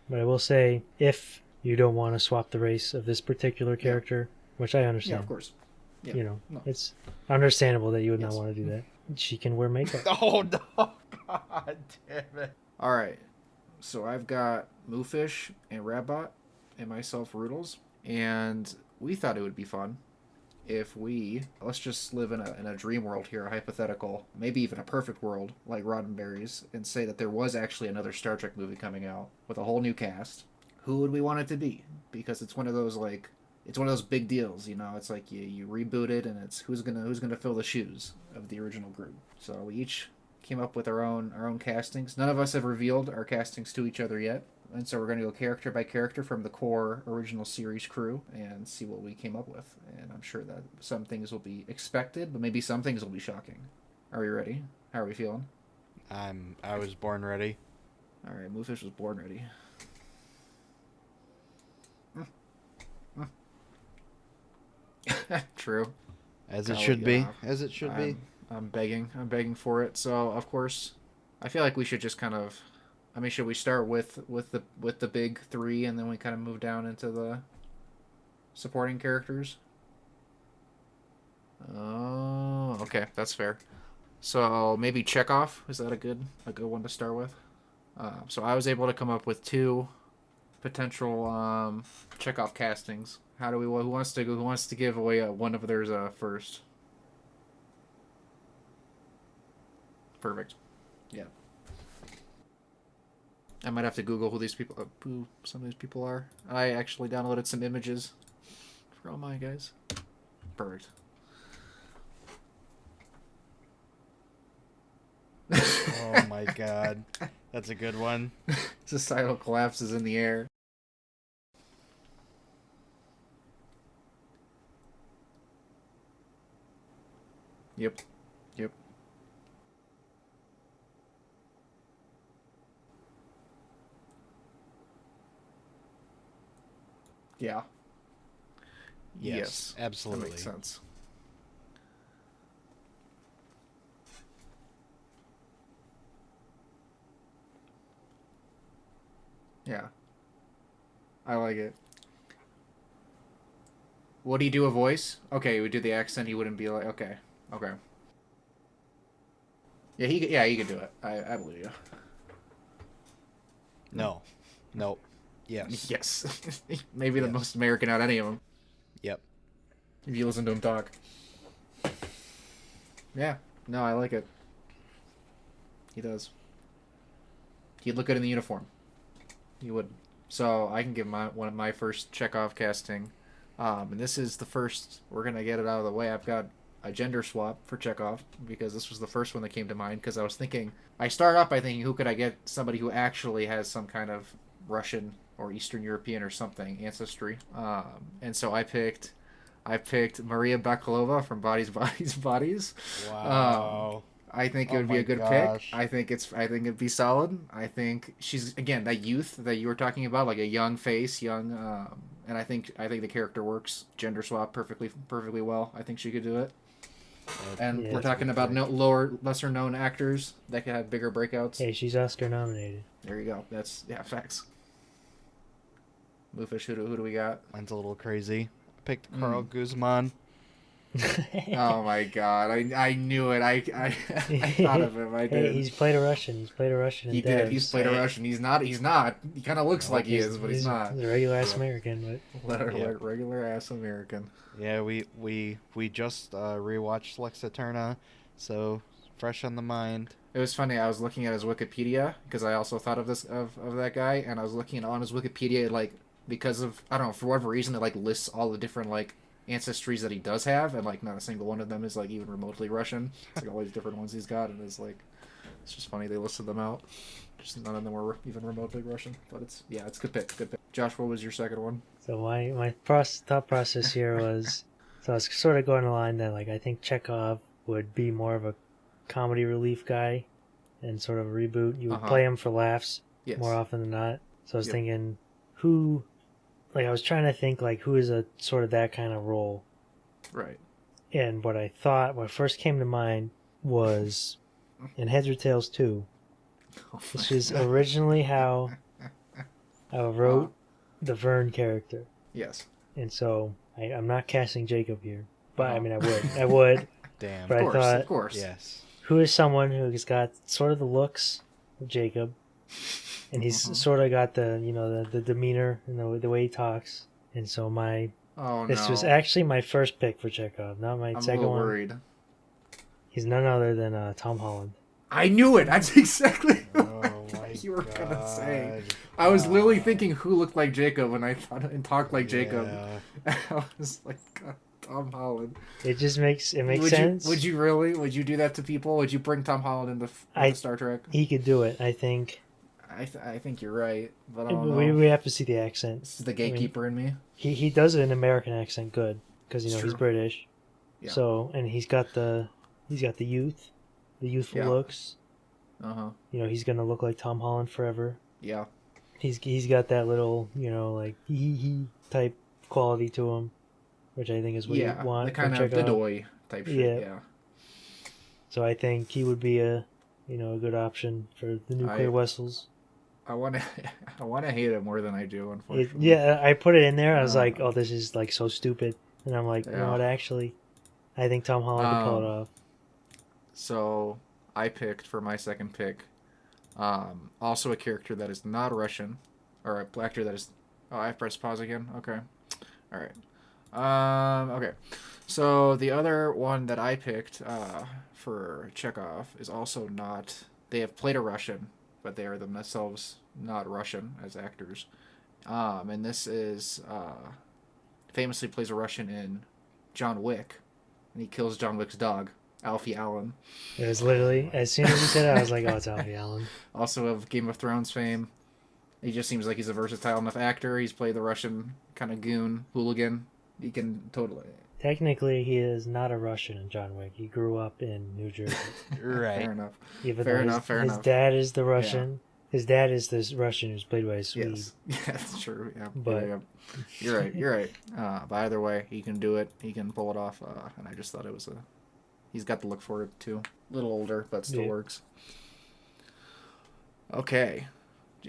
But I will say, if you don't want to swap the race of this particular Yeah. character, which I Yeah, of understand, course. Yeah. you know, No. it's understandable that you would not Yes. want to do that. She can wear makeup. Oh no! God damn it! All right. So I've got Moofish and Rabbot and myself Roodles, and we thought it would be fun if we let's just live in a dream world here, a hypothetical, maybe even a perfect world like Roddenberry's, and say that there was actually another Star Trek movie coming out with a whole new cast. Who would we want it to be? Because it's one of those it's one of those big deals, you know. It's like you reboot it, and it's who's gonna fill the shoes of the original group. So we each came up with our own castings. None of us have revealed our castings to each other yet, and so we're going to go character by character from the core original series crew and see what we came up with. And I'm sure that some things will be expected, but maybe some things will be shocking. Are we ready? How are we feeling? I was born ready. All right, Moofish was born ready. True. As it Golly, should be. As it should be. I'm begging. I'm begging for it. So of course, I feel like we should just kind of. I mean, should we start with the big three, and then we kind of move down into the supporting characters? Oh, okay, that's fair. So maybe Chekhov, is that a good one to start with? So I was able to come up with two potential Chekhov castings. How do we? Who wants to give away one of theirs first? Perfect. Yeah. I might have to Google who some of these people are. I actually downloaded some images for all my guys. Perfect. Oh my god. That's a good one. Societal collapses in the air. Yep. Yep. Yeah. Yes. Absolutely. That makes sense. Yeah. I like it. Would he do a voice? Okay, he would do the accent. He wouldn't be like, okay. Okay. Yeah, he could do it. I believe you. No. Nope. Yes. Yes. Maybe the Yes. most American out of any of them. Yep. If you listen to him talk. Yeah. No, I like it. He does. He'd look good in the uniform. He would. So I can give one of my first Chekhov casting. And this is the first. We're gonna get it out of the way. I've got a gender swap for Chekhov because this was the first one that came to mind. Because I was thinking, I started off by thinking, who could I get? Somebody who actually has some kind of Russian or Eastern European or something ancestry. And so I picked Maria Bakalova from Bodies, Bodies, Bodies. Wow. I think it Oh would be my a good gosh. pick. I think it'd be solid. I think she's again that youth that you were talking about, like a young face, and I think the character works gender swap perfectly well. I think she could do it. And Yeah, we're that's a talking good about pick. no lesser known actors that could have bigger breakouts. Hey, she's Oscar nominated. There you go. That's facts. Moofish, who do we got? Mine's a little crazy. I picked Carl Guzman. Oh my god, I knew it. I thought of him. I Hey, did. he's played a Russian. He's played a Russian He in did. Devs. He's played a Russian. He's not. He kind of looks No, like he is, but he's not. He's a regular ass Yep. American, Regular ass American. Yeah, we just rewatched Lex Eterna, so fresh on the mind. It was funny. I was looking at his Wikipedia because I also thought of that guy, and I was looking on his Wikipedia like because of I don't know for whatever reason it like lists all the different like ancestries that he does have, and like not a single one of them is like even remotely Russian. It's like all these different ones he's got, and it's just funny they listed them out. Just none of them were even remotely Russian, but it's a good pick. Good pick. Josh, what was your second one? So my thought process here was, so I was sort of going along that like I think Chekhov would be more of a comedy relief guy, and sort of a reboot. You would play him for laughs Yes. more often than not. So I was Yep. thinking, who, like I was trying to think like who is a sort of that kind of role, Right. and what first came to mind was in Heads or Tails 2, which is originally how I wrote the Vern character, Yes. and so I'm not casting Jacob here, but I mean Uh-huh. I would, Damn. but I Of thought, course. Yes. who is someone who's got sort of the looks of Jacob, and he's sort of got the the demeanor and the way he talks, and so this was no. actually my first pick for Chekhov, not my I'm a second little one. worried. He's none other than Tom Holland. I knew it. That's exactly Oh what my you were gonna say. God. I was literally thinking who looked like Jacob when I thought and talked like Jacob. Yeah. I was like, God, Tom Holland. It just makes would sense. Would you really? Would you do that to people? Would you bring Tom Holland into Star Trek? He could do it, I think. I think you're right, but I don't know. We have to see the accent. This is the gatekeeper in me. He does an American accent good because It's he's true. British. Yeah. So and he's got the youthful Yeah. looks. Uh-huh. He's gonna look like Tom Holland forever. Yeah. He's got that little like he type quality to him, which I think is what you want. The kind from of the Chekhov. doy type shit. Yeah. So I think he would be a good option for the nuclear vessels. I want to hate it more than I do, unfortunately. I put it in there. I was like, oh, this is like so stupid, and I'm like, you know Yeah. what? Actually, I think Tom Holland could pull it off. So I picked for my second pick, also a character that is not Russian, or a actor that is. Oh, I pressed pause again. Okay, all right. Okay, so the other one that I picked for Chekhov is also not. They have played a Russian, but they are themselves not Russian as actors. And this is famously plays a Russian in John Wick, and he kills John Wick's dog, Alfie Allen. It was literally as soon as you said it, I was like, oh, it's Alfie Allen. Also of Game of Thrones fame. He just seems like he's a versatile enough actor. He's played the Russian kind of goon, hooligan. He can totally. Technically, he is not a Russian in John Wick. He grew up in New Jersey. Right. Fair enough. Even Fair though enough. his dad is the Russian. His dad is this Russian who's played by a Swede. Yes. Yeah, that's true. Yeah. But- yeah. You're right. You're right. But either way, he can do it. He can pull it off. And I just thought it was he's got the look for it too. A little older, but still works. Okay.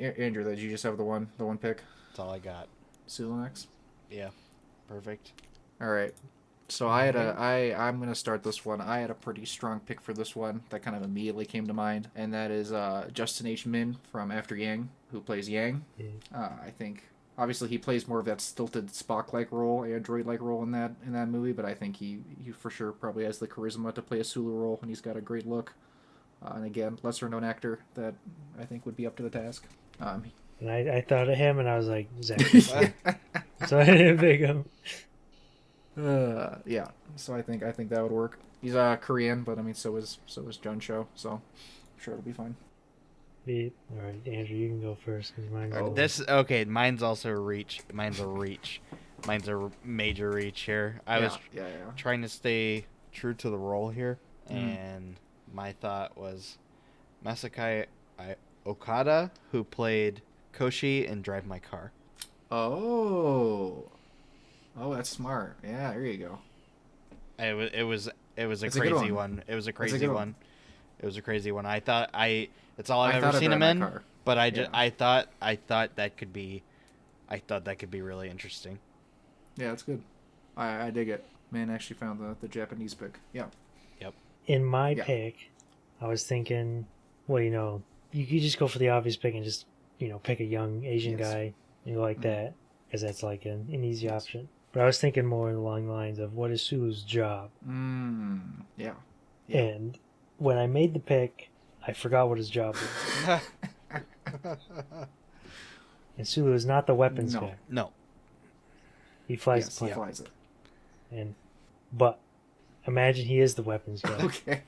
Andrew, did you just have the one pick? That's all I got. Sulu next? Yeah. Perfect. All right. So I'm gonna start this one. I had a pretty strong pick for this one that kind of immediately came to mind, and that is Justin H. Min from After Yang, who plays Yang. Yeah. I think obviously he plays more of that stilted Spock-like role, android-like role in that movie, but I think he for sure probably has the charisma to play a Sulu role, and he's got a great look. And again, lesser known actor that I think would be up to the task. And I thought of him, and I was like, Zach. So I didn't pick him. Yeah. So I think that would work. He's Korean, but I mean, so is Jun Cho, so I'm sure it'll be fine. All right, Andrew, you can go first because mine's Mine's also a reach. Mine's a reach. Mine's a major reach here. I was trying to stay true to the role here, and my thought was Masakai Okada, who played Koshi in Drive My Car. Oh, that's smart. Yeah, there you go. It was a It's a crazy good one. It was a That's a crazy good one. one. It was a crazy one. It's all I've I ever thought of seen him Drive My in. Car. But Yeah. I thought that could be really interesting. Yeah, that's good. I dig it. Man, actually found the Japanese pick. Yeah. Yep. In my pick, I was thinking, well, you could just go for the obvious pick and just, pick a young Asian guy and go like that, because that's like an easy option. But I was thinking more along the lines of what is Sulu's job? Yeah. And when I made the pick, I forgot what his job was. And Sulu is not the weapons guy. No. He flies Yes, the plane. he flies it. But imagine he is the weapons guy. Okay.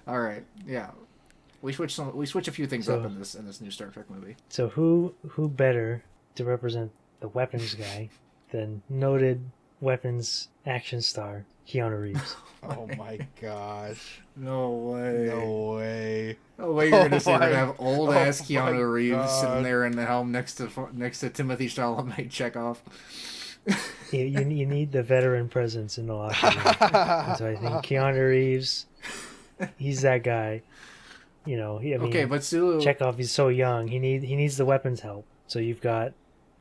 All right. Yeah. We switch a few things up in this new Star Trek movie. So who better to represent the weapons guy than noted weapons action star Keanu Reeves? Oh my gosh. No way. No way. No way you're gonna say we're gonna have old ass my Keanu Reeves God. sitting there in the helm next to Timothy Chalamet Chekhov. you need the veteran presence in the locker room. And so I think Keanu Reeves, he's that guy. Okay, but Sulu. Chekhov, he's so young. He needs the weapons help. So you've got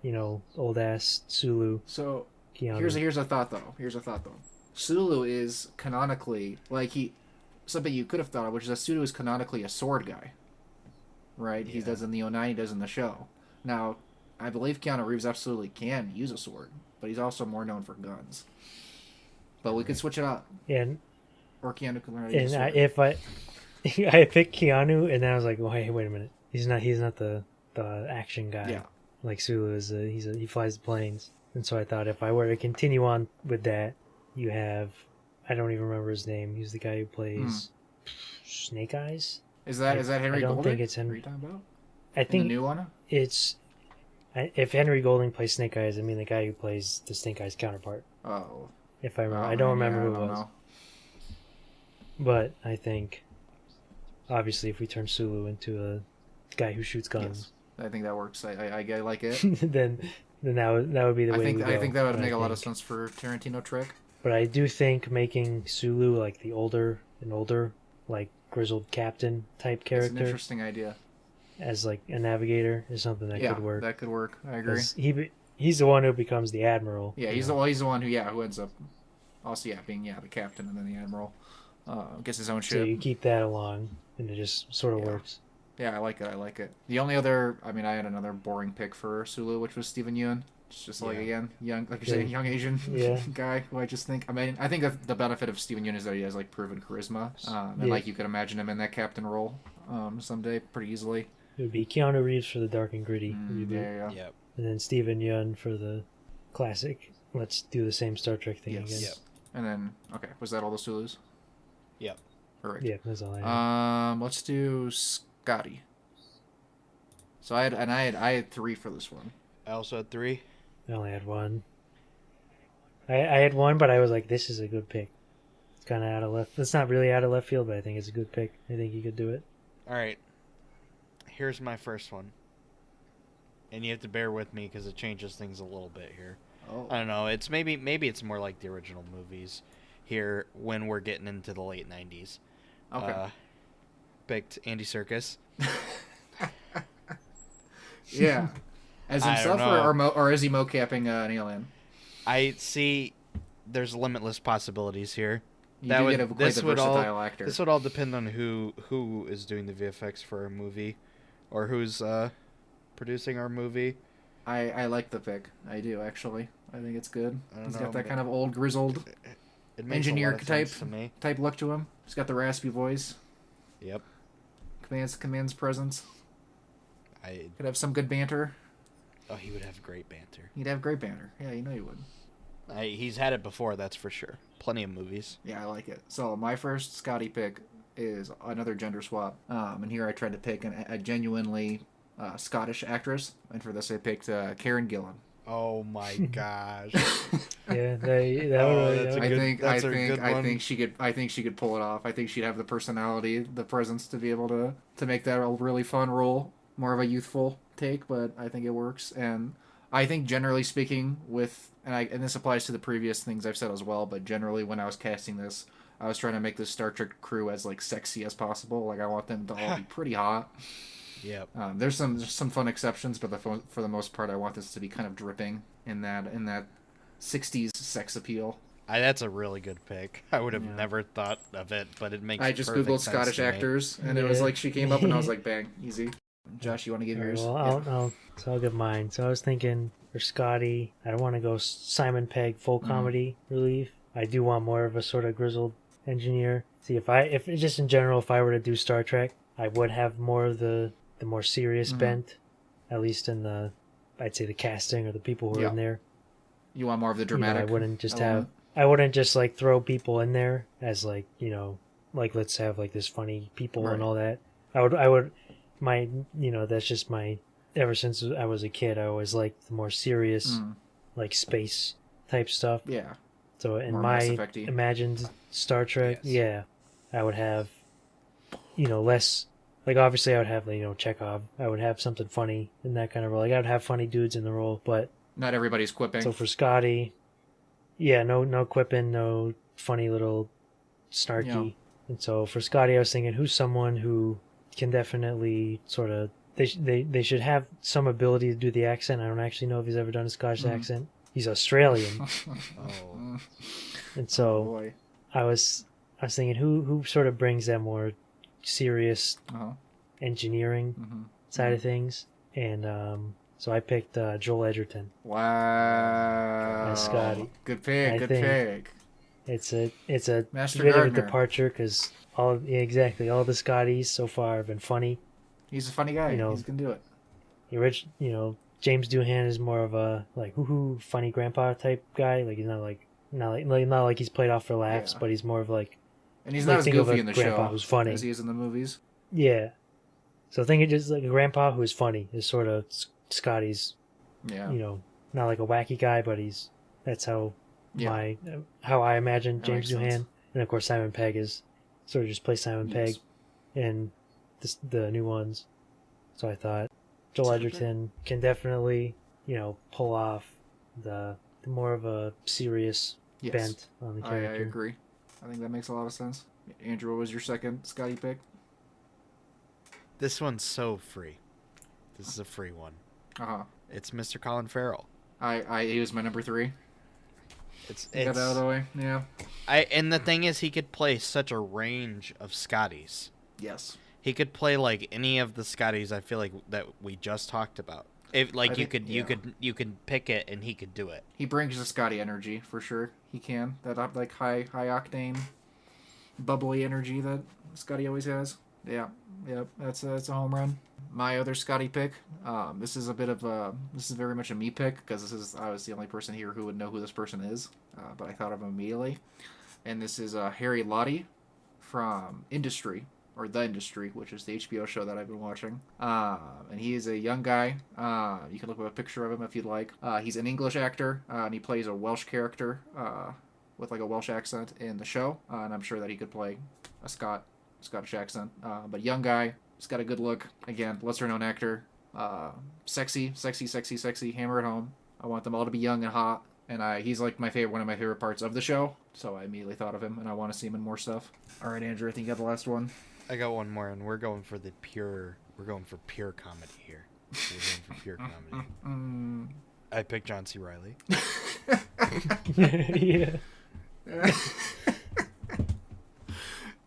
old ass Sulu. So Keanu. here's a thought though. Sulu is canonically something you could have thought of, which is that Sulu is canonically a sword guy, right? Yeah. He does in the 09, he does in the show. Now, I believe Keanu Reeves absolutely can use a sword, but he's also more known for guns. But we could switch it up. Or Keanu could learn how to use a sword. If I picked Keanu, and then I was like, wait a minute, he's not the action guy. Yeah. Like Sulu is. He flies the planes, and so I thought if I were to continue on with that, you have, I don't even remember his name. He's the guy who plays Snake Eyes. Is that Henry Golding? I don't think it's Henry. What are you talking about? I think the new one. If Henry Golding plays Snake Eyes, I mean the guy who plays the Snake Eyes counterpart. Oh. If I remember, I don't remember who it was. But I think, obviously, if we turn Sulu into a guy who shoots guns, yes. I think that works. I like it. then that would be the way we go. I think that would make a lot of sense for Tarantino trick. But I do think making Sulu like the older, like grizzled captain type character. It's an interesting idea. As like a navigator is something that could work. That could work. I agree. He's the one who becomes the admiral. Yeah, he's the one who ends up also being the captain and then the admiral. Gets his own ship. So you keep that along, and it just sort of works. Yeah, I like it. The only other, I had another boring pick for Sulu, which was Steven Yeun. It's just again, young, like you're saying, young Asian guy who I just think. I think that the benefit of Steven Yeun is that he has like proven charisma, and like you could imagine him in that captain role, someday pretty easily. It would be Keanu Reeves for the dark and gritty. Yeah. Yep. And then Steven Yeun for the classic. Let's do the same Star Trek thing again. Yep. And then was that all the Sulus? Yep. Perfect. Yeah, that's all I had. Let's do Scotty. So I had 3 for this one. I also had 3. I only had 1. I had 1, but I was like, this is a good pick. It's kind of out of left. It's not really out of left field, but I think it's a good pick. I think you could do it. All right. Here's my first one. And you have to bear with me because it changes things a little bit here. Oh. I don't know. It's maybe it's more like the original movies here when we're getting into the late 90s. Okay. Picked Andy Serkis. Yeah. As himself or is he mocapping an alien? I see there's limitless possibilities here. This would all depend on who is doing the VFX for our movie or who's producing our movie. I like the pick. I do, actually. I think it's good. He's got that kind of old, grizzled engineer type look to him. He's got the raspy voice. Yep. Commands presence. Could have some good banter. Oh, he would have great banter. He'd have great banter. Yeah, you know he would. He's had it before, that's for sure. Plenty of movies. Yeah, I like it. So my first Scotty pick is another gender swap. And here I tried to pick a genuinely Scottish actress, and for this I picked Karen Gillan. Oh my gosh! Yeah, I think she could pull it off. I think she'd have the personality, the presence to be able to make that a really fun role. More of a youthful take, but I think it works. And I think generally speaking, and this applies to the previous things I've said as well, but generally when I was casting this, I was trying to make this Star Trek crew as like sexy as possible. Like I want them to all be pretty hot. Yep. There's some fun exceptions, but for the most part, I want this to be kind of dripping in that 60s sex appeal. That's a really good pick. I would have never thought of it, but it makes. I just googled Scottish actors, and it was like she came up, and I was like, bang, easy. Josh, you want to give yours? Well, I'll give mine. So I was thinking for Scotty, I don't want to go Simon Pegg full comedy relief. I do want more of a sort of grizzled engineer. See, if just in general, if I were to do Star Trek, I would have more of the more serious bent, at least in I'd say the casting or the people who are in there. You want more of the dramatic. I wouldn't just like throw people in there as like like let's have like this funny people and all that. I would that's just my. Ever since I was a kid, I always liked the more serious, like space type stuff. Yeah. So in my imagined Star Trek, I would have, less. Like obviously, I would have Chekhov. I would have something funny in that kind of role. Like I would have funny dudes in the role, but not everybody's quipping. So for Scotty, no quipping, no funny little snarky. And so for Scotty, I was thinking, who's someone who can definitely sort of they should have some ability to do the accent. I don't actually know if he's ever done a Scottish accent. He's Australian. Oh. And so oh boy. I was thinking who sort of brings that more serious engineering side of things, and so I picked Joel Edgerton. Wow. As Scotty. Good pick. It's a Master bit Gardener. of a departure because all the Scotties so far have been funny. He's a funny guy. He's gonna do it. James Doohan is more of a like hoo funny grandpa type guy. Like he's not like he's played off for laughs, but he's more of like. And he's not as goofy in the grandpa show who's funny as he is in the movies. Yeah, so think of just like a grandpa who is funny is sort of Scotty's. Yeah. Not like a wacky guy, but that's how I imagine James Doohan, and of course Simon Pegg is sort of just play Simon Pegg in the new ones. So I thought Joel Edgerton can definitely pull off the more of a serious bent on the character. I agree. I think that makes a lot of sense. Andrew, what was your second Scotty pick? This one's so free. This is a free one. It's Mr. Colin Farrell. He was my number 3. It's got that out of the way. Yeah. And the thing is, he could play such a range of Scotties. Yes. He could play like any of the Scotties. I feel like that we just talked about. If you could pick it and he could do it. He brings the Scotty energy for sure. He can that like high octane, bubbly energy that Scotty always has. Yeah. Yep. That's a home run. My other Scotty pick. This is very much a me pick because I was the only person here who would know who this person is. But I thought of him immediately, and this is Harry Lottie from Industry. Or The Industry, which is the HBO show that I've been watching. And he is a young guy. You can look up a picture of him if you'd like. He's an English actor, and he plays a Welsh character with like a Welsh accent in the show. And I'm sure that he could play a Scottish accent. But young guy, he's got a good look. Again, lesser-known actor. Sexy, hammer at home. I want them all to be young and hot. And he's like one of my favorite parts of the show. So I immediately thought of him, and I want to see him in more stuff. All right, Andrew, I think you got the last one. I got one more, and we're going for pure comedy here. We're going for pure comedy. I picked John C. Reilly. Yeah.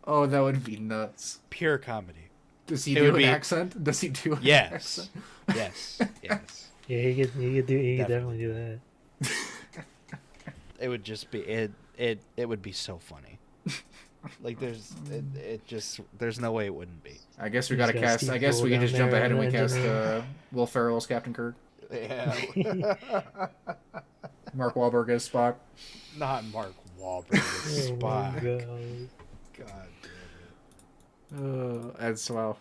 Oh, that would be nuts. Pure comedy. Does he do an accent? Does he do an accent? Yes. Yeah, he could definitely do that. It would just be it would be so funny. Like there's no way it wouldn't be. I guess we gotta cast. I guess we can just jump ahead and we cast Will Ferrell as Captain Kirk. Yeah. Mark Wahlberg as Spock. Not Mark Wahlberg as Spock. God damn it. That's wow.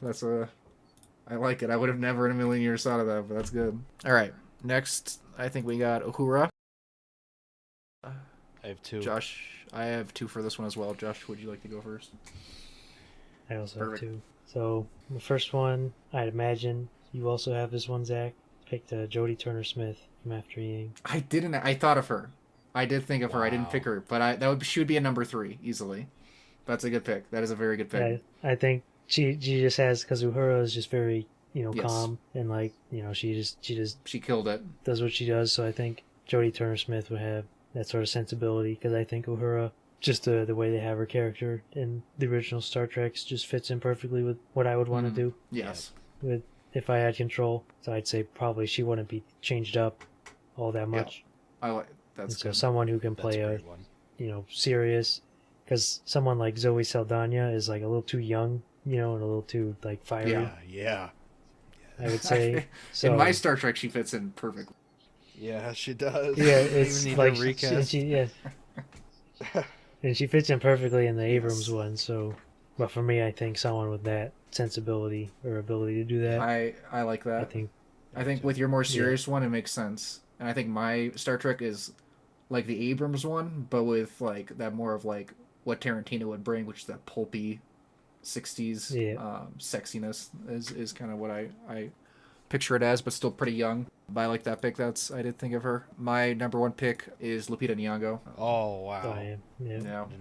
I like it. I would have never in a million years thought of that, but that's good. All right. Next, I think we got Uhura. I have 2. Josh, I have 2 for this one as well. Josh, would you like to go first? I also have 2. So the first one, I'd imagine you also have this one, Zach. Picked Jodie Turner-Smith from After Eating. I didn't. I thought of her. I did think of her. I didn't pick her, but she would be a number 3 easily. That's a good pick. That is a very good pick. I think she just has, because Uhura is just very calm and like she killed it. Does what she does. So I think Jodie Turner-Smith would have that sort of sensibility, because I think Uhura, just the way they have her character in the original Star Trek, just fits in perfectly with what I would want to do. Yes. With if I had control, so I'd say probably she wouldn't be changed up all that much. Yeah. I like that's so someone who can play a serious, because someone like Zoe Saldana is like a little too young, and a little too like fiery. Yeah. I would say. In my Star Trek, she fits in perfectly. Yeah, she does. Yeah, it's like recast. And she fits in perfectly in the Abrams one. So, but for me, I think someone with that sensibility or ability to do that. I like that. I think with your more serious one, it makes sense. And I think my Star Trek is like the Abrams one, but with like that more of like what Tarantino would bring, which is that pulpy 60s sexiness is kind of what I picture it as, but still pretty young. But I like that pick. I did think of her. My number 1 pick is Lupita Nyong'o. Oh wow! Oh, yeah.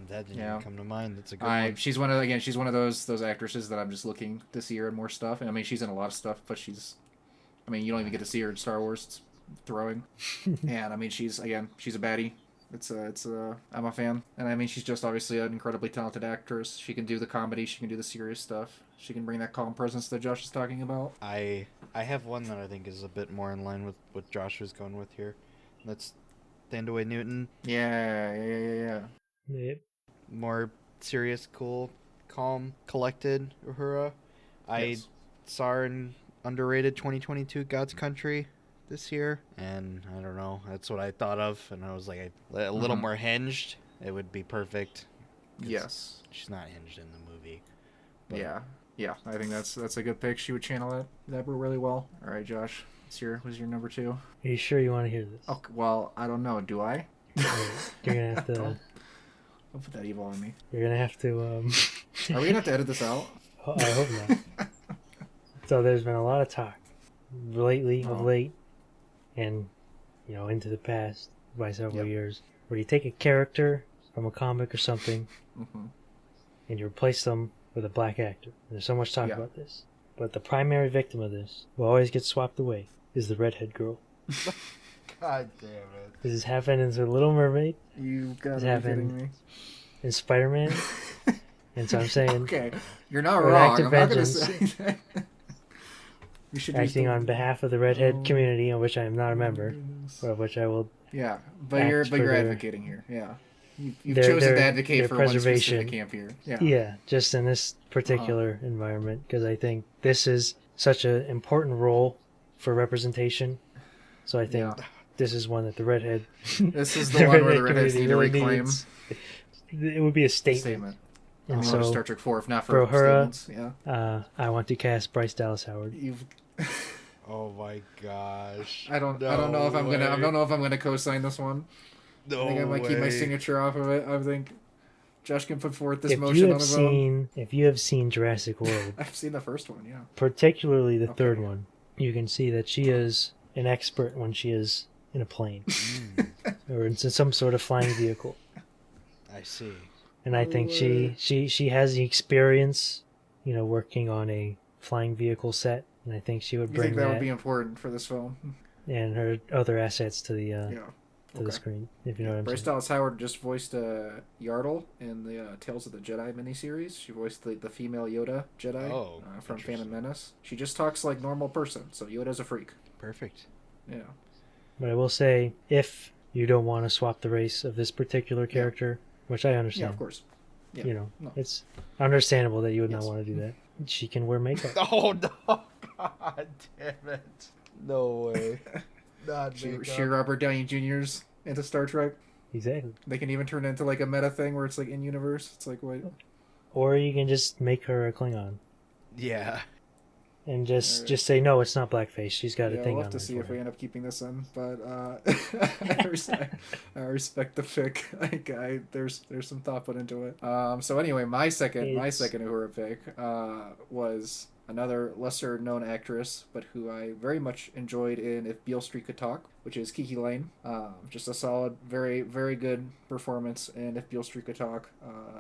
That didn't even come to mind. That's a good one. She's one of those actresses that I'm just looking to see her in more stuff. And I mean, she's in a lot of stuff, but you don't even get to see her in Star Wars. It's throwing, and I mean, she's a baddie. I'm a fan, and I mean, she's just obviously an incredibly talented actress. She can do the comedy, she can do the serious stuff. She can bring that calm presence that Josh is talking about. I have one that I think is a bit more in line with what Josh was going with here. That's Thandaway Newton. Yeah. Yep. More serious, cool, calm, collected Uhura. I saw her in underrated 2022 God's Country this year, and I don't know, that's what I thought of, and I was like, a little more hinged, it would be perfect. Yes. She's not hinged in the movie. Yeah, I think that's a good pick. She would channel that really well. All right, Josh, what's your number 2? Are you sure you want to hear this? Oh, well, I don't know. Do I? You're gonna have to. Don't put that evil on me. You're gonna have to. Are we gonna have to edit this out? I hope not. So there's been a lot of talk of late, and into the past by several years, where you take a character from a comic or something, and you replace them with a black actor. And there's so much talk about this, but the primary victim of this, who always gets swapped away, is the redhead girl. God damn it! This has happened in The Little Mermaid. You gotta be kidding me. In Spider-Man. And so I'm saying, okay, you're not wrong. I'm not gonna say that. Acting on behalf of the redhead community, of which I am not a member, but of which I will. Yeah, but you're advocating here. Yeah, you've chosen to advocate for preservation. One specific camp here. Yeah, just in this particular environment, because I think this is such an important role for representation. So I think this is one that the redhead. This is the one where the redheads need to reclaim. It would be a statement. And so Star Trek 4, if not for Uhura, I want to cast Bryce Dallas Howard. Oh my gosh! I don't know if I'm gonna co-sign this one. No I think I might keep my signature off of it. I think Josh can put forth this motion on his own. If you have seen Jurassic World, I've seen the first one, yeah. Particularly the third one, you can see that she is an expert when she is in a plane or in some sort of flying vehicle. I see. And I think she has the experience, working on a flying vehicle set, and I think she would bring that would be important for this film. And her other assets to the the screen, if you know what I'm saying. Bryce Dallas Howard just voiced Yardle in the Tales of the Jedi miniseries. She voiced the female Yoda Jedi from Phantom Menace. She just talks like normal person, so Yoda's a freak. Perfect. Yeah. But I will say, if you don't want to swap the race of this particular character, which I understand. Yeah, of course. Yeah. It's understandable that you would not want to do that. She can wear makeup. Oh, no. God damn it. No way. She Robert Downey Jr.'s into Star Trek. Exactly. They can even turn it into like a meta thing where it's like in universe. It's like, wait. Or you can just make her a Klingon. Yeah. And just say, no, it's not blackface. She's got a thing on. We'll have to see if we end up keeping this in. But I respect the pick. There's some thought put into it. So anyway, my second Uhura pick was another lesser known actress, but who I very much enjoyed in If Beale Street Could Talk, which is Kiki Lane. Just a solid, very, very good performance in If Beale Street Could Talk.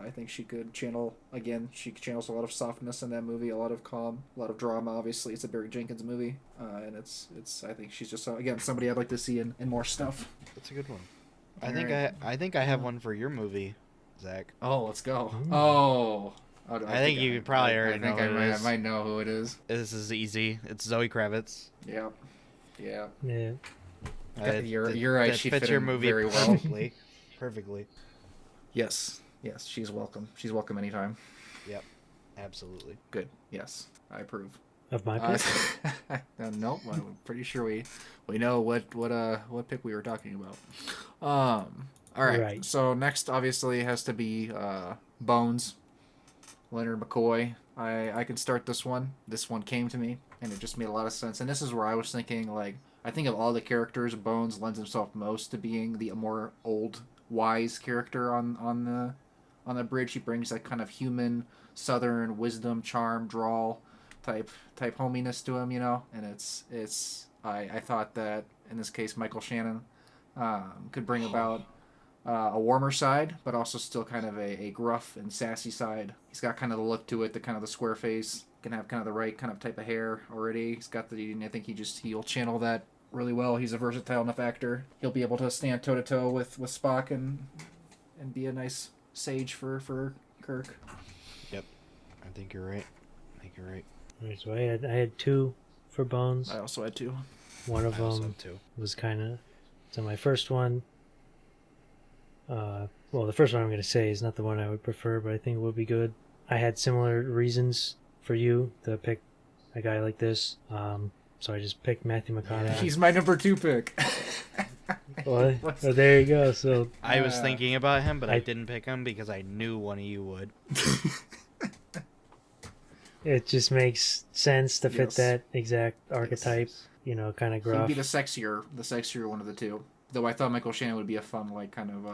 I think she channels a lot of softness in that movie, a lot of calm, a lot of drama. Obviously, it's a Barry Jenkins movie, and I think she's just somebody I'd like to see in more stuff. That's a good one. I think I have one for your movie, Zach. Oh, let's go. Oh. I think you probably already know who it is. I might know who it is. This is easy. It's Zoe Kravitz. Yeah. You're right. She fits your movie very well. Perfectly. Yes. She's welcome. She's welcome anytime. Yep. Absolutely. Good. Yes. I approve. Of my pick? No, I'm pretty sure we know what pick we were talking about. All right. So next, obviously, has to be Bones. Leonard McCoy. I can start this one. This one came to me, and it just made a lot of sense. And this is where I was thinking, I think of all the characters, Bones lends himself most to being the more old, wise character on the bridge. He brings that kind of human, southern wisdom, charm, drawl, type hominess to him, and I thought that in this case Michael Shannon could bring about a warmer side, but also still kind of a gruff and sassy side. He's got kind of the look to it, the kind of the square face, can have kind of the right kind of type of hair already. He's got I think he'll channel that really well. He's a versatile enough actor. He'll be able to stand toe to toe with Spock and be a nice sage for Kirk. Yep, I think you're right. Right, so I had 2 for Bones. I also had 2. One of them was kind of... So my first one... well, the first one I'm going to say is not the one I would prefer, but I think it would be good. I had similar reasons for you to pick a guy like this, so I just picked Matthew McConaughey. He's my number 2 pick. Well, there you go. So I was thinking about him, but I didn't pick him because I knew one of you would. It just makes sense to fit that exact archetype, kind of gruff. He'd be the sexier one of the two. Though I thought Michael Shannon would be a fun, like, kind of,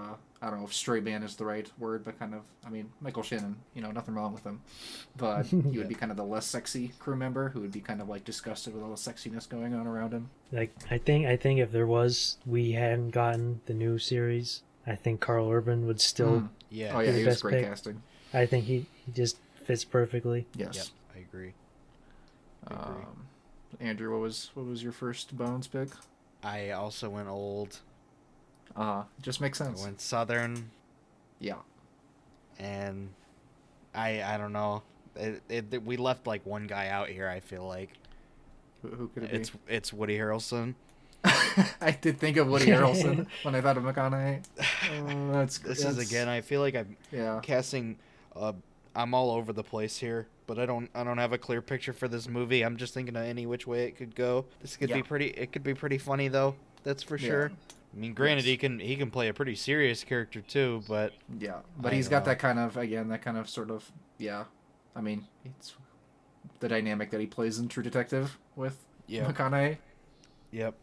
I don't know if stray man is the right word, but kind of, I mean, Michael Shannon, nothing wrong with him. But he would be kind of the less sexy crew member who would be kind of, like, disgusted with all the sexiness going on around him. Like, I think if we hadn't gotten the new series, I think Carl Urban would still he was great casting. I think he just fits perfectly. Yes. Yep, I agree. Andrew, what was your first Bones pick? I also went old. Just makes sense. I went Southern. Yeah. And I don't know. We left like one guy out here, I feel like. Who could it be? It's Woody Harrelson. I did think of Woody Harrelson when I thought of McConaughey. This is again, I feel like I'm casting I'm all over the place here, but I don't have a clear picture for this movie. I'm just thinking of any which way it could go. This could be pretty funny though. That's for sure. I mean, granted, he can play a pretty serious character too, but he's got that kind of sort of I mean, it's the dynamic that he plays in True Detective with McConaughey. Yep.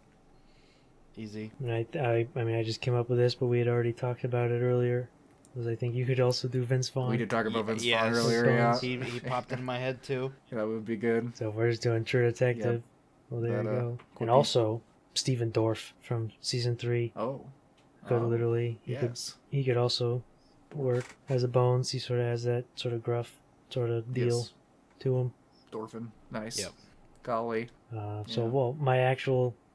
Easy. I mean, I just came up with this, but we had already talked about it earlier. Because I think you could also do Vince Vaughn. We did talk about Vince Vaughn earlier. Yeah, he popped into my head too. That would be good. So we're just doing True Detective. Yep. Well, there you go. And also Stephen Dorff from season 3. Oh, could literally. He could also work as a Bones. He sort of has that sort of gruff sort of deal to him. Dorfin, nice. Yep. Golly. Well,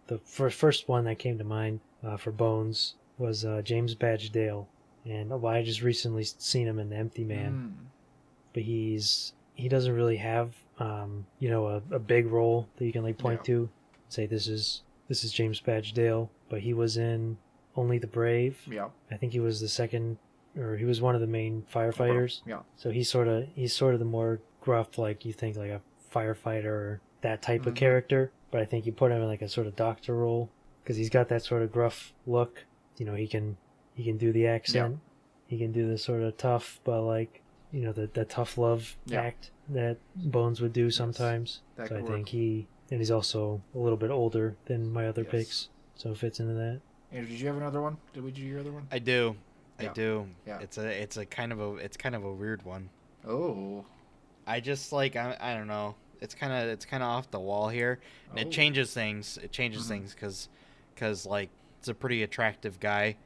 the first one that came to mind for Bones was James Badge Dale. And I just recently seen him in The Empty Man, but he doesn't really have a big role that you can like point to, say this is James Badge Dale. But he was in Only the Brave. Yeah, I think he was he was one of the main firefighters. Yeah, so he's sort of the more gruff, like you think like a firefighter or that type of character. But I think you put him in like a sort of doctor role because he's got that sort of gruff look. He can do the accent. Yeah. He can do the sort of tough, but like, the tough love act that Bones would do sometimes. So I think and he's also a little bit older than my other picks, so it fits into that. Andrew, did you have another one? Did we do your other one? I do. Yeah. It's kind of a weird one. Oh. I just like I don't know. It's kind of off the wall here, and it changes things. It changes things because like it's a pretty attractive guy.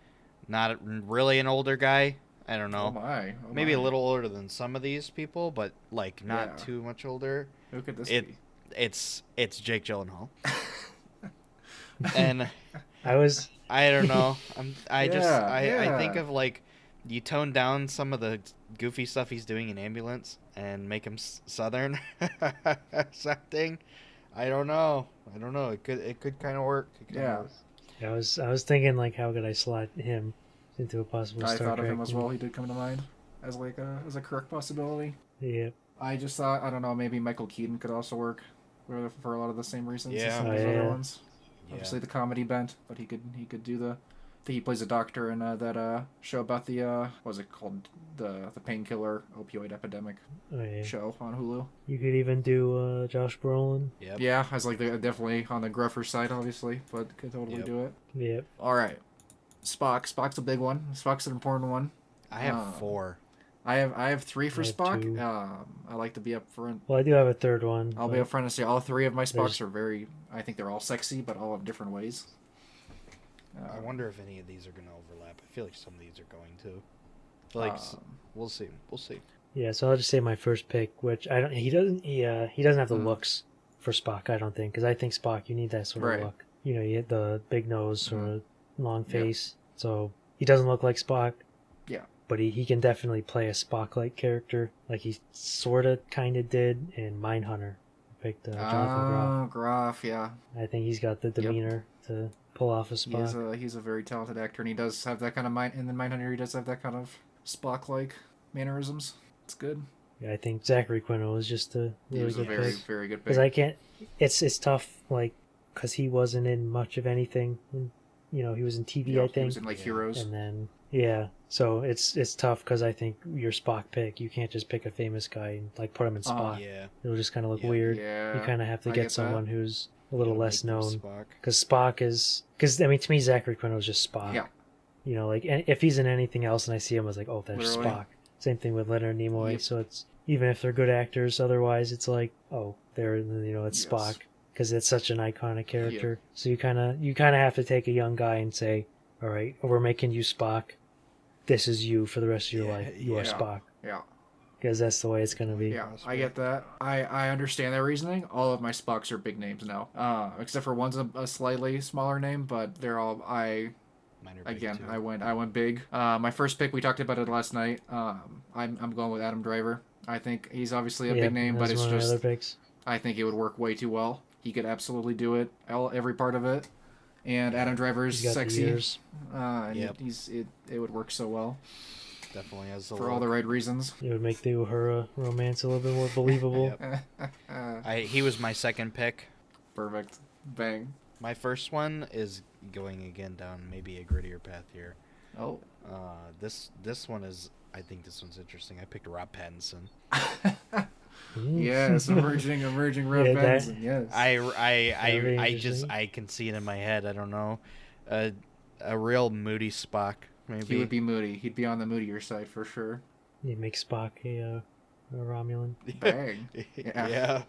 Not really an older guy. I don't know. Maybe a little older than some of these people, but like not too much older. Who could this be? It's Jake Gyllenhaal. And I don't know. I think of like you tone down some of the goofy stuff he's doing in Ambulance and make him Southern acting. I don't know. It could kind of work. I was thinking like how could I slot him into a possible Star Trek. I thought of him as well. He did come to mind as like as a correct possibility. Yeah. I just thought, I don't know, maybe Michael Keaton could also work for a lot of the same reasons as some of these other ones. Yeah. Obviously the comedy bent, but he could do the. I think he plays a doctor in that show about the what was it called, the painkiller opioid epidemic show on Hulu. You could even do Josh Brolin. Yep. Yeah, I was like definitely on the gruffer side, obviously, but could totally do it. Yep. All right, Spock's a big one. Spock's an important one. I have 4. I have 3 for Spock. 2. I like to be up front. Well, I do have a third one. I'll be up front and say all 3 of my Spocks are very. I think they're all sexy, but all in different ways. I wonder if any of these are going to overlap. I feel like some of these are going to. Like, we'll see. We'll see. Yeah, so I'll just say my first pick, which I don't. He doesn't have the looks for Spock. I don't think, because I think Spock, you need that sort of look. You know, you hit the big nose or long face. Yep. So he doesn't look like Spock. Yeah. But he can definitely play a Spock-like character, like he sort of kind of did in Mindhunter. I picked Jonathan Groff. Groff, yeah. I think he's got the demeanor to pull off a Spock. He's a very talented actor, and he does have that kind of mind. In the Mindhunter, he does have that kind of Spock-like mannerisms. It's good. Yeah, I think Zachary Quinto was just a really good very, pick. very good pick. Because I can't. It's tough, like, because he wasn't in much of anything. You know, he was in TV, I think. He was in, like, Heroes. And then, yeah. So it's tough because I think your Spock pick, you can't just pick a famous guy and, like, put him in Spock. Yeah. It'll just kind of look weird. Yeah. You kind of have to get someone who's a little less known. Because Spock is... Because, I mean, to me, Zachary Quinto is just Spock. Yeah. You know, like, and if he's in anything else and I see him, I was like, oh, that's Literally. Spock. Same thing with Leonard Nimoy. Yep. So it's... Even if they're good actors, otherwise it's like, oh, it's Spock, because it's such an iconic character. Yep. So you kind of have to take a young guy and say, all right, we're making you Spock. This is you for the rest of your life. You are Spock. Yeah. Because that's the way it's going to be. Yeah, I get that. I understand that reasoning. All of my Spocks are big names now, except for one's a slightly smaller name, but they're all I went big. My first pick, we talked about it last night. I'm going with Adam Driver. I think he's obviously a big name, but it's just I think it would work way too well. He could absolutely do it, every part of it. And Adam Driver's sexy. It would work so well. Definitely has for all the right reasons. It would make the Uhura romance a little bit more believable. He was my second pick. Perfect. Bang. My first one is going again down maybe a grittier path here. Oh. This one is. I think this one's interesting. I picked Rob Pattinson. Yes, emerging Rob Pattinson. Yes. I can see it in my head. I don't know. A real moody Spock. Maybe he would be moody. He'd be on the moodier side for sure. You make Spock a Romulan. Bang. Yeah.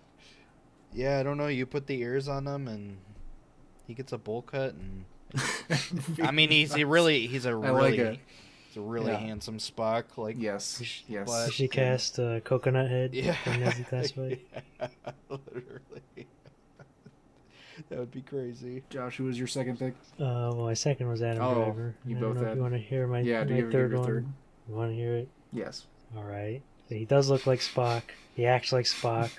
I don't know. You put the ears on him, and he gets a bowl cut, and I mean, he's a really handsome Spock. Like yes. You should cast Coconut Head. Yeah. Literally. That would be crazy. Josh, who was your second pick? Well, my second was Adam Driver. You both had. If you want to hear my third one? You want to hear it? Yes. All right. So he does look like Spock. He acts like Spock.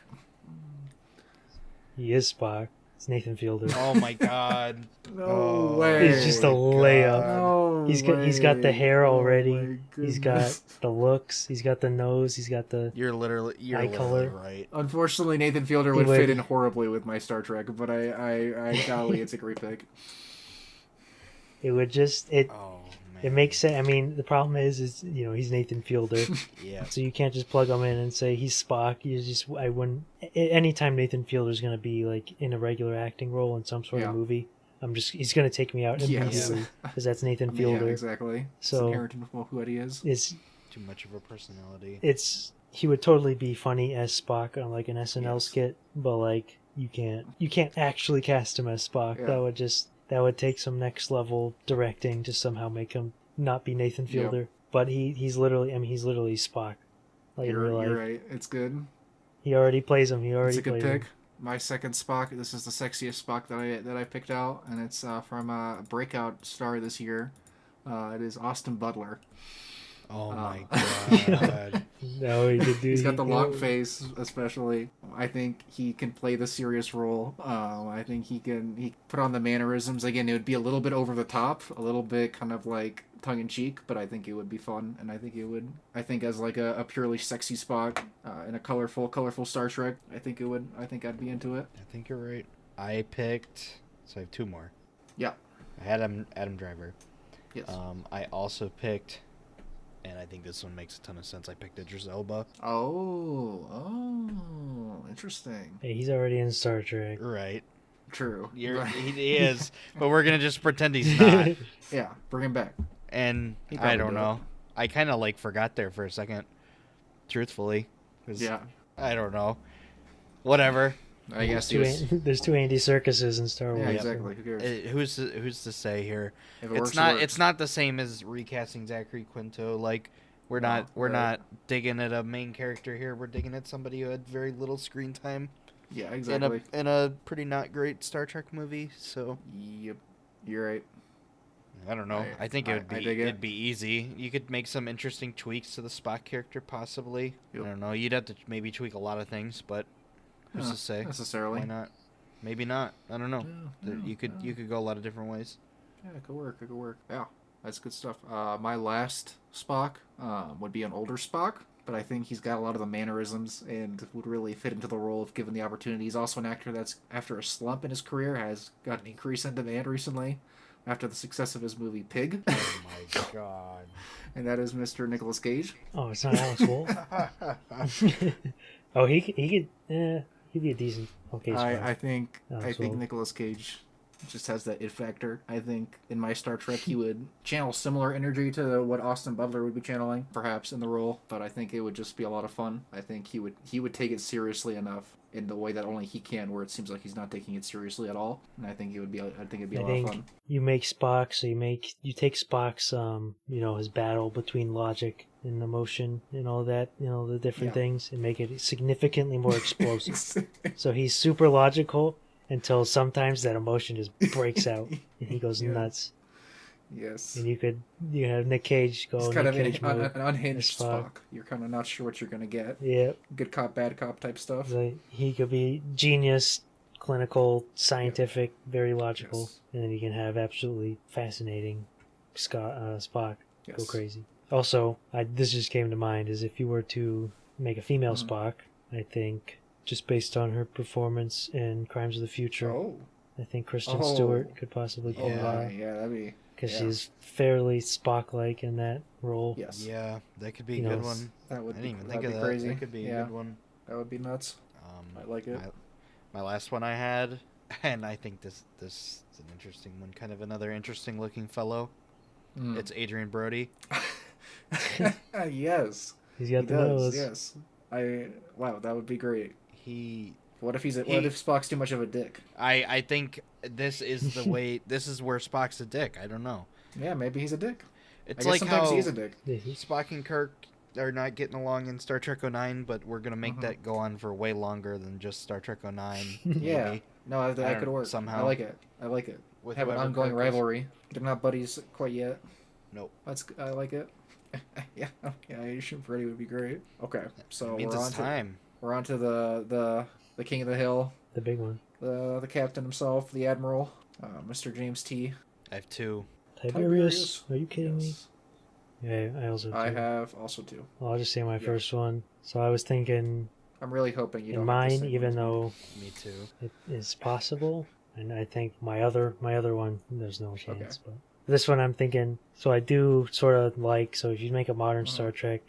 He is Spock. It's Nathan Fielder. Oh my God! No way! He's just a layup. No He's got the hair already. He's got the looks. He's got the nose. He's got the you're literally color. Right. Unfortunately, Nathan Fielder would fit in horribly with my Star Trek, but golly, it's a great pick. It would just It makes sense. I mean, the problem is he's Nathan Fielder. Yeah. So you can't just plug him in and say he's Spock. I wouldn't. Anytime Nathan Fielder's going to be like in a regular acting role in some sort of movie, he's going to take me out immediately because that's Nathan Fielder. Yeah, exactly. So it's inherent in who he is. It's too much of a personality. He would totally be funny as Spock on like an SNL skit, but like you can't actually cast him as Spock. Yeah. That would take some next level directing to somehow make him not be Nathan Fielder. Yep. But he's literally Spock. Like you're right. It's good. He already plays him. It's a good pick. My second Spock. This is the sexiest Spock that I picked out, and it's from a breakout star this year. It is Austin Butler. Oh my God! No, he's got the long face, especially. I think he can play the serious role. I think he put on the mannerisms. Again, it would be a little bit over the top, a little bit kind of like tongue in cheek, but I think it would be fun, and I think as like a purely sexy Spock in a colorful Star Trek, I think I'd be into it. I think you're right. I have two more. Yeah. I had Adam Driver. Yes. I also picked. And I think this one makes a ton of sense. I picked Idris Elba. Oh, interesting. Hey, he's already in Star Trek. Right. True. He is, but we're going to just pretend he's not. Yeah, bring him back. And I don't know. I kind of forgot there for a second. truthfully. Yeah. I don't know. Whatever. I guess there's two Andy Serkises in Star Wars. Yeah, exactly. Who cares? Who's to say here? If it's not. It's not the same as recasting Zachary Quinto. Like we're not digging at a main character here. We're digging at somebody who had very little screen time. Yeah, exactly. In a pretty not great Star Trek movie. So. Yep, you're right. I don't know. I think it'd be easy. You could make some interesting tweaks to the Spock character, possibly. Yep. I don't know. You'd have to maybe tweak a lot of things, but who's to say? Necessarily. Why not? Maybe not. I don't know. You could go a lot of different ways. Yeah, it could work. Yeah, that's good stuff. My last Spock would be an older Spock, but I think he's got a lot of the mannerisms and would really fit into the role if given the opportunity. He's also an actor that's, after a slump in his career, has got an increase in demand recently after the success of his movie Pig. Oh my god. And that is Mr. Nicolas Cage. Oh, it's not Alex Wolff? Oh, he'd be a decent Spock. I think Nicolas Cage just has that it factor. I think in my Star Trek he would channel similar energy to what Austin Butler would be channeling, perhaps in the role, but I think it would just be a lot of fun. I think he would take it seriously enough in the way that only he can, where it seems like he's not taking it seriously at all. And I think it'd be a lot of fun. You make Spock, so you take Spock's his battle between logic and emotion and all that, the different things, and make it significantly more explosive. So he's super logical until sometimes that emotion just breaks out and he goes nuts. Yes. And you have Nick Cage go. It's kind of an unhinged Spock. You're kind of not sure what you're gonna get. Yeah. Good cop, bad cop type stuff. He could be genius, clinical, scientific, very logical, and then you can have absolutely fascinating Spock go crazy. Also, this just came to mind, is if you were to make a female Spock, I think, just based on her performance in Crimes of the Future, I think Kristen Stewart could possibly pull it off. Yeah, that'd be... Because she's fairly Spock-like in that role. Yes. Yeah, that could be a good one. That would I didn't even think of that. Crazy. That could be a good one. That would be nuts. I like it. My last one I had, and I think this is an interesting one, kind of another interesting looking fellow. It's Adrian Brody. Yes. He's got the nose. Yes. Wow, that would be great. What if Spock's too much of a dick? I think this is the way. This is where Spock's a dick. I don't know. Yeah, maybe he's a dick. It's like sometimes he's a dick. Spock and Kirk are not getting along in Star Trek 09, but we're gonna make that go on for way longer than just Star Trek 09. Yeah. No, that could work somehow. I like it. Have an ongoing rivalry. They're not buddies quite yet. Nope. I like it. Yeah. Adrian Brody would be great. Okay, so we're on to the King of the Hill. The big one. The captain himself, the Admiral, Mr. James T. I have two. Tiberius? Are you kidding me? Yeah, I have also two. Well, I'll just say my first one. So I was thinking... I'm really hoping you don't... In mine, even though... Me too. It is possible. And I think my other one, there's no chance. Okay. But this one I'm thinking... So I do sort of like... So if you make a modern Star Trek,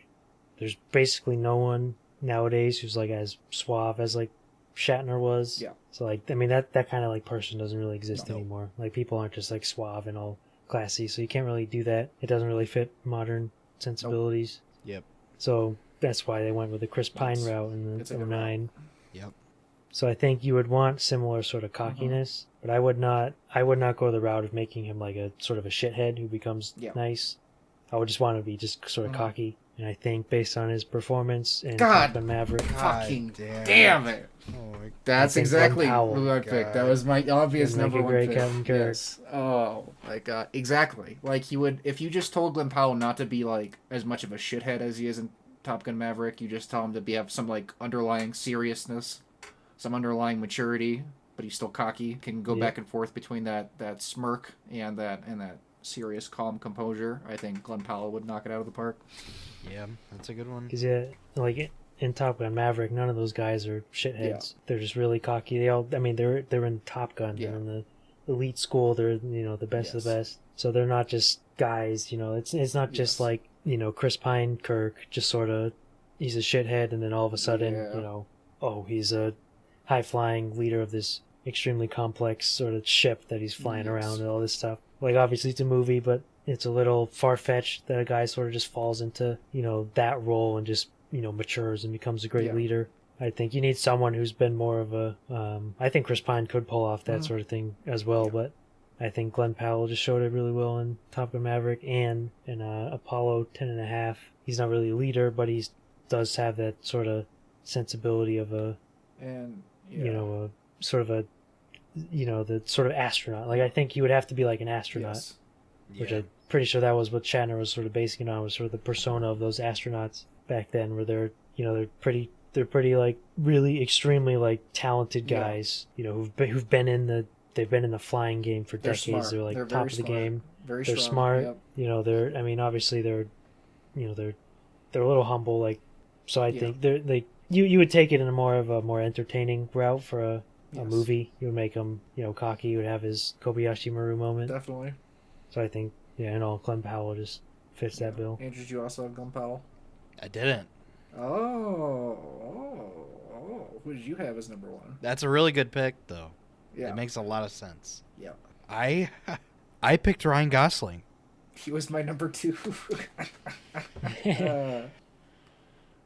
there's basically no one nowadays who's like as suave as like Shatner was. Yeah. So like, I mean, that kind of like person doesn't really exist anymore. Like people aren't just like suave and all classy, so you can't really do that. It doesn't really fit modern sensibilities. Yep. So that's why they went with the Chris Pine route in the 09. Yep. So I think you would want similar sort of cockiness, but I would not go the route of making him like a sort of a shithead who becomes nice. I would just want to be just sort of cocky. And I think based on his performance in Top Gun Maverick... Fucking damn it! Oh, that's exactly who I picked. That was my obvious number one pick. Captain Kirk. Yes. Oh my god. Exactly. Like he would... If you just told Glenn Powell not to be like as much of a shithead as he is in Top Gun Maverick, you just tell him to have some like underlying seriousness, some underlying maturity, but he's still cocky, can go back and forth between that smirk and that serious, calm composure. I think Glenn Powell would knock it out of the park. Yeah, that's a good one. Because like in Top Gun Maverick, none of those guys are shitheads. Yeah. They're just really cocky. They're in Top Gun. Yeah. They're in the elite school. They're the best of the best. So they're not just guys. It's not just like Chris Pine Kirk. Just sort of he's a shithead, and then all of a sudden he's a high flying leader of this extremely complex sort of ship that he's flying around and all this stuff. Like obviously it's a movie, but it's a little far-fetched that a guy sort of just falls into, that role and just matures and becomes a great leader. I think you need someone who's been more of a. I think Chris Pine could pull off that sort of thing as well, but I think Glenn Powell just showed it really well in Top Gun Maverick and in Apollo 10.5. He's not really a leader, but he does have that sort of sensibility of a sort of a the sort of astronaut. Like I think he would have to be like an astronaut, which I'm pretty sure that was what Shatner was sort of basing it on, was sort of the persona of those astronauts back then, where they're pretty like really extremely like talented guys, who've been in the flying game for decades. They're like top of the game. They're smart. Yep. Obviously they're a little humble. Like, so I think you would take it in a more entertaining route for a movie. You would make him cocky. You would have his Kobayashi Maru moment. Definitely. So I think Glenn Powell just fits that bill. Andrew, did you also have Glenn Powell? I didn't. Oh. Who did you have as number one? That's a really good pick, though. Yeah. It makes a lot of sense. Yeah. I picked Ryan Gosling. He was my number 2.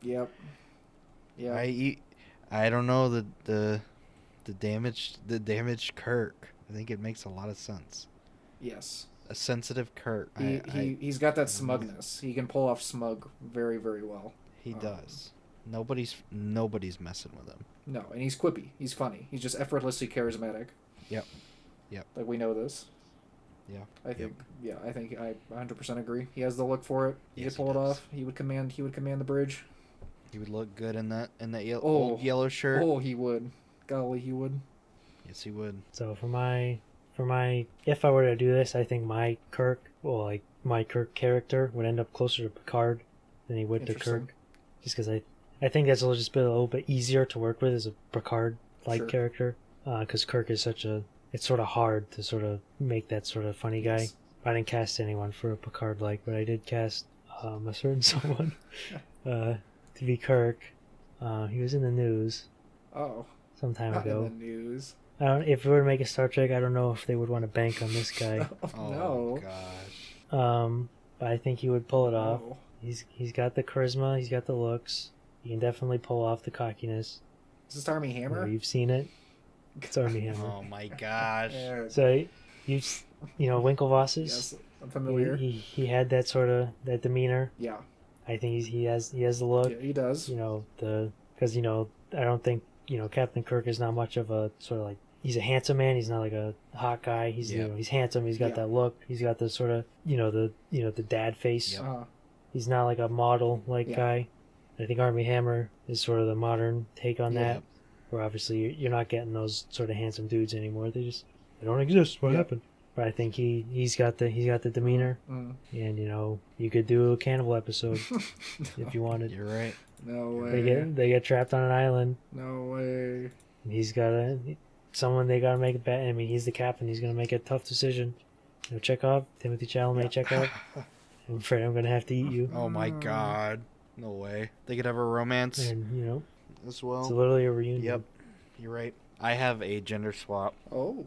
Yep. Yeah. I don't know the damaged Kirk. I think it makes a lot of sense. Yes. A sensitive Kirk. He's got that smugness. He can pull off smug very, very well. He does. Nobody's messing with him. No, and he's quippy. He's funny. He's just effortlessly charismatic. Yep. Like, we know this. Yeah. I think I 100% agree. He has the look for it. He could pull it off. He would command the bridge. He would look good in that old yellow shirt. Oh, he would. Golly, he would. Yes, he would. So for my if I were to do this, I think my Kirk character would end up closer to Picard than he would to Kirk, just because I think that's a little bit easier to work with as a Picard-like character, because Kirk is it's sort of hard to sort of make that sort of funny guy. I didn't cast anyone for a Picard-like, but I did cast a certain someone to be Kirk. He was in the news. Oh. Some time ago. In the news. If we were to make a Star Trek, I don't know if they would want to bank on this guy. No. Gosh. But I think he would pull it off. He's got the charisma. He's got the looks. He can definitely pull off the cockiness. Is this Army Hammer? You've seen it. It's Army Hammer. Oh my gosh. So Winklevosses. Yes, I'm familiar. He had that sort of that demeanor. Yeah. I think he has the look. Yeah, he does. Because I don't think Captain Kirk is not much of a sort of like, he's a handsome man. He's not like a hot guy. He's he's handsome. He's got that look. He's got the sort of the dad face. Yep. He's not like a model guy. I think Army Hammer is sort of the modern take on that. Where obviously you're not getting those sort of handsome dudes anymore. They don't exist. What happened? But I think he's got the demeanor, and you could do a cannibal episode if you wanted. You're right. No way. They get trapped on an island. No way. And he's got someone they gotta make it bad. I mean, he's the captain. He's gonna make a tough decision. Chekhov, Timothy Chalamet, Chekhov. I'm afraid I'm gonna have to eat you. Oh my god. No way. They could have a romance. And as well. It's literally a reunion. Yep. You're right. I have a gender swap. Oh.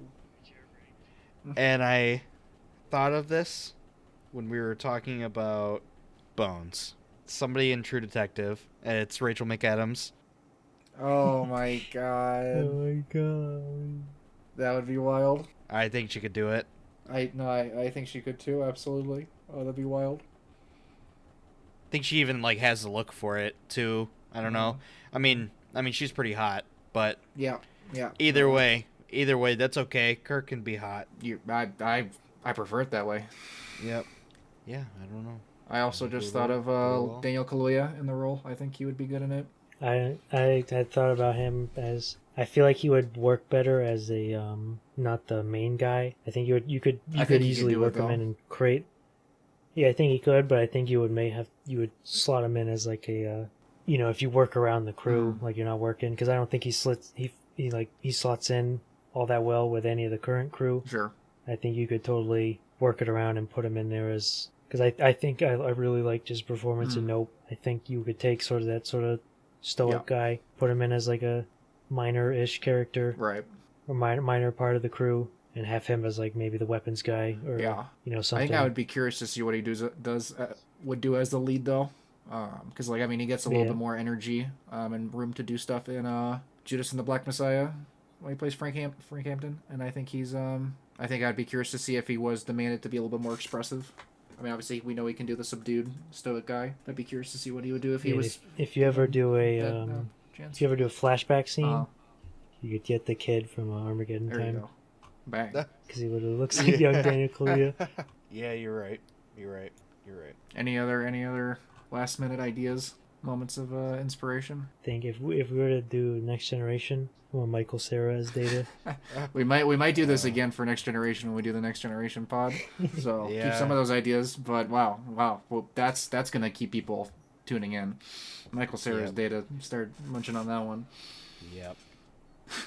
And I thought of this when we were talking about Bones. Somebody in True Detective, and it's Rachel McAdams. Oh my god. Oh my god. That would be wild. I think she could do it. I think she could too, absolutely. Oh, that'd be wild. I think she even has the look for it too. I don't know. I mean she's pretty hot, but yeah. Either way, that's okay. Kirk can be hot. I prefer it that way. Yep. Yeah, I don't know. I also just thought of Daniel Kaluuya in the role. I think he would be good in it. I had thought about him as, I feel like he would work better as a not the main guy. I think you could easily work him in and create. Yeah, I think he could, but I think you would slot him in as like a if you work around the crew, like you're not working, because I don't think he slots in all that well with any of the current crew. Sure. I think you could totally work it around and put him in there as, because I think I really liked his performance in Nope. I think you could take sort of that sort of stoic guy, put him in as like a minor-ish character, right, or minor part of the crew, and have him as like maybe the weapons guy, or something. I think I would be curious to see what he would do as the lead, though. Because like I mean, he gets a little bit more energy and room to do stuff in Judas and the Black Messiah when he plays Frank Hampton, and I think he's I think I'd be curious to see if he was demanded to be a little bit more expressive. I mean, obviously we know he can do the subdued, stoic guy. I'd be curious to see what he would do if he was. If you ever do a if you ever do a flashback scene, you could get the kid from Armageddon there Time. You go. Bang. Because he literally looks like young Daniel Kaluuya. Yeah, you're right. Any other last minute ideas, moments of inspiration? I think if we were to do Next Generation, well, Michael Cera as Data. we might do this again for Next Generation when we do the Next Generation pod. So keep some of those ideas. But wow, well that's gonna keep people tuning in. Michael Cera's Data. Start munching on that one. Yep.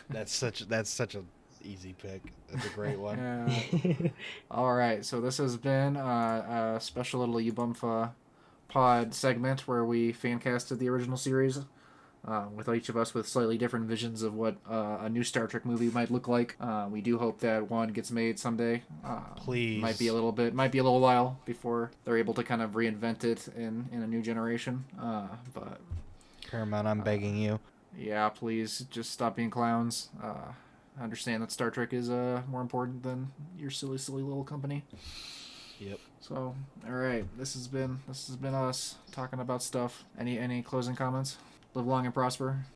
That's such a easy pick. That's a great one. All right, so this has been a special little Ubumfa pod segment where we fan casted the original series with each of us with slightly different visions of what a new Star Trek movie might look like. We do hope that one gets made someday. Please. Might be a little while before they're able to kind of reinvent it in a new generation. But Paramount, I'm begging you. Yeah, please just stop being clowns. I understand that Star Trek is more important than your silly little company. Yep. So, all right, this has been us talking about stuff. Any closing comments? Live long and prosper.